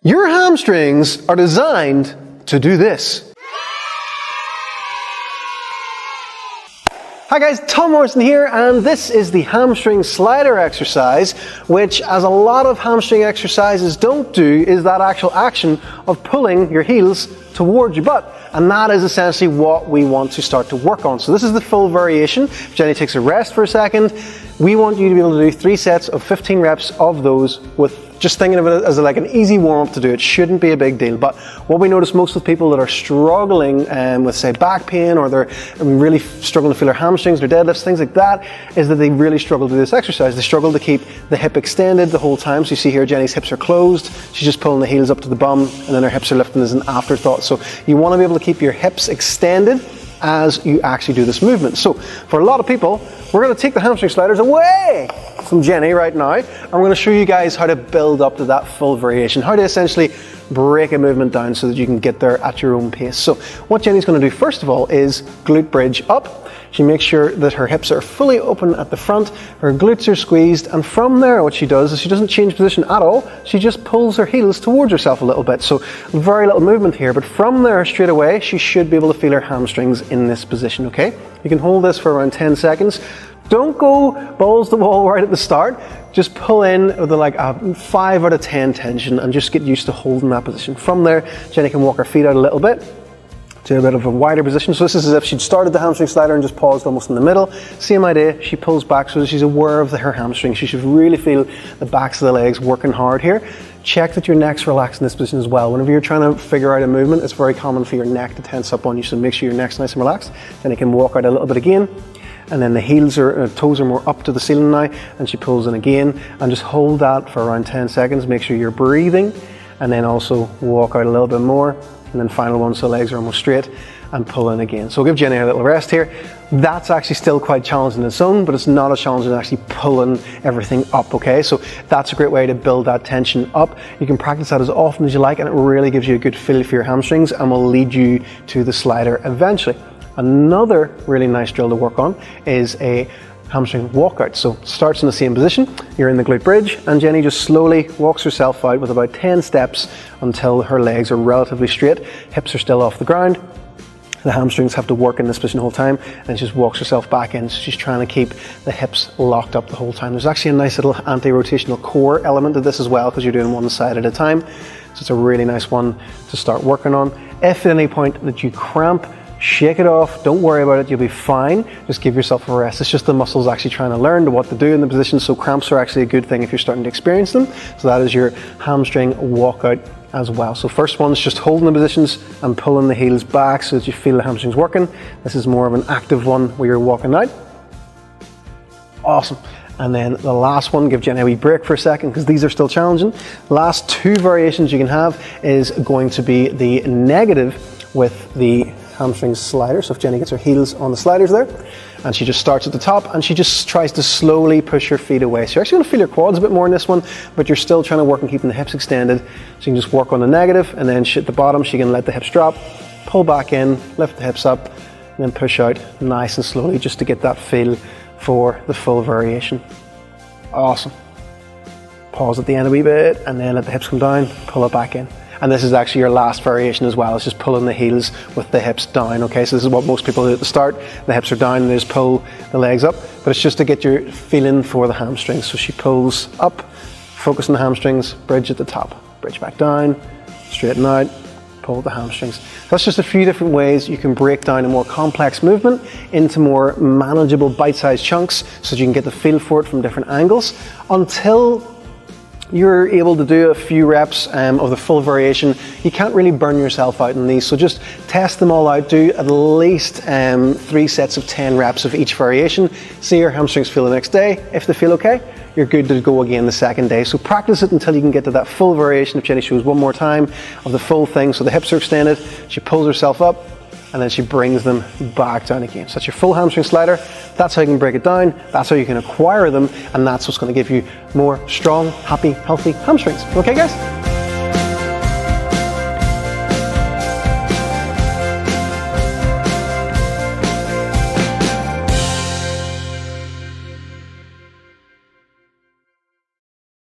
Your hamstrings are designed to do this. Hi guys, Tom Morrison here, and this is the hamstring slider exercise, which, as a lot of hamstring exercises don't do, is that actual action of pulling your heels towards your butt. And that is essentially what we want to start to work on. So this is the full variation. If Jenny takes a rest for a second, we want you to be able to do 3 sets of 15 reps of those, with just thinking of it as like an easy warm-up to do. It shouldn't be a big deal. But what we notice most of the people that are struggling with, say, back pain, or they're really struggling to feel their hamstrings, their deadlifts, things like that, is that they really struggle to do this exercise. They struggle to keep the hip extended the whole time. So you see here, Jenny's hips are closed. She's just pulling the heels up to the bum, and then her hips are lifting as an afterthought. So you want to be able to keep your hips extended as you actually do this movement. So for a lot of people, we're going to take the hamstring sliders away from Jenny right now, and we're going to show you guys how to build up to that full variation, how to essentially break a movement down so that you can get there at your own pace. So what Jenny's going to do first of all is glute bridge up. She makes sure that her hips are fully open at the front, her glutes are squeezed, and from there what she does is she doesn't change position at all, she just pulls her heels towards herself a little bit. So very little movement here, but from there straight away she should be able to feel her hamstrings in this position, okay? You can hold this for around 10 seconds. Don't go balls to the wall right at the start. Just pull in with like a 5 out of 10 tension and just get used to holding that position. From there, Jenny can walk her feet out a little bit to a bit of a wider position. So this is as if she'd started the hamstring slider and just paused almost in the middle. Same idea, she pulls back so that she's aware of her hamstring. She should really feel the backs of the legs working hard here. Check that your neck's relaxed in this position as well. Whenever you're trying to figure out a movement, it's very common for your neck to tense up on you, so make sure your neck's nice and relaxed. Then you can walk out a little bit again. And then the heels toes are more up to the ceiling now, and she pulls in again, and just hold that for around 10 seconds. Make sure you're breathing, and then also walk out a little bit more, and then final one so legs are almost straight, and pull in again. So we'll give Jenny a little rest here. That's actually still quite challenging in its own, but it's not as challenging as actually pulling everything up, okay? So that's a great way to build that tension up. You can practice that as often as you like, and it really gives you a good feel for your hamstrings and will lead you to the slider eventually. Another really nice drill to work on is a hamstring walkout. So starts in the same position, you're in the glute bridge, and Jenny just slowly walks herself out with about 10 steps until her legs are relatively straight, hips are still off the ground. The hamstrings have to work in this position the whole time, and she just walks herself back in. So she's trying to keep the hips locked up the whole time. There's actually a nice little anti-rotational core element to this as well, because you're doing one side at a time. So it's a really nice one to start working on. If at any point that you cramp, shake it off, don't worry about it, you'll be fine. Just give yourself a rest. It's just the muscles actually trying to learn what to do in the position, so cramps are actually a good thing if you're starting to experience them. So that is your hamstring walkout as well. So first one is just holding the positions and pulling the heels back so that you feel the hamstrings working. This is more of an active one where you're walking out. Awesome. And then the last one, give Jenny a wee break for a second because these are still challenging. Last 2 variations you can have is going to be the negative with the hamstring slider. So if Jenny gets her heels on the sliders there, and she just starts at the top and she just tries to slowly push her feet away. So you're actually going to feel your quads a bit more in this one, but you're still trying to work on keeping the hips extended. So you can just work on the negative, and then at the bottom she can let the hips drop, pull back in, lift the hips up, and then push out nice and slowly just to get that feel for the full variation. Awesome. Pause at the end a wee bit, and then let the hips come down, pull it back in. And this is actually your last variation as well. It's just pulling the heels with the hips down, okay? So this is what most people do at the start. The hips are down and they just pull the legs up, but it's just to get your feeling for the hamstrings. So she pulls up, focus on the hamstrings, bridge at the top, bridge back down, straighten out, pull the hamstrings. That's just a few different ways you can break down a more complex movement into more manageable bite-sized chunks so that you can get the feel for it from different angles until you're able to do a few reps of the full variation. You can't really burn yourself out in these, so just test them all out. Do at least 3 sets of 10 reps of each variation. See your hamstrings feel the next day. If they feel okay, you're good to go again the second day. So practice it until you can get to that full variation. If Jenny shows one more time of the full thing, so the hips are extended, she pulls herself up, and then she brings them back down again. So that's your full hamstring slider. That's how you can break it down, that's how you can acquire them, and that's what's going to give you more strong, happy, healthy hamstrings. Okay guys?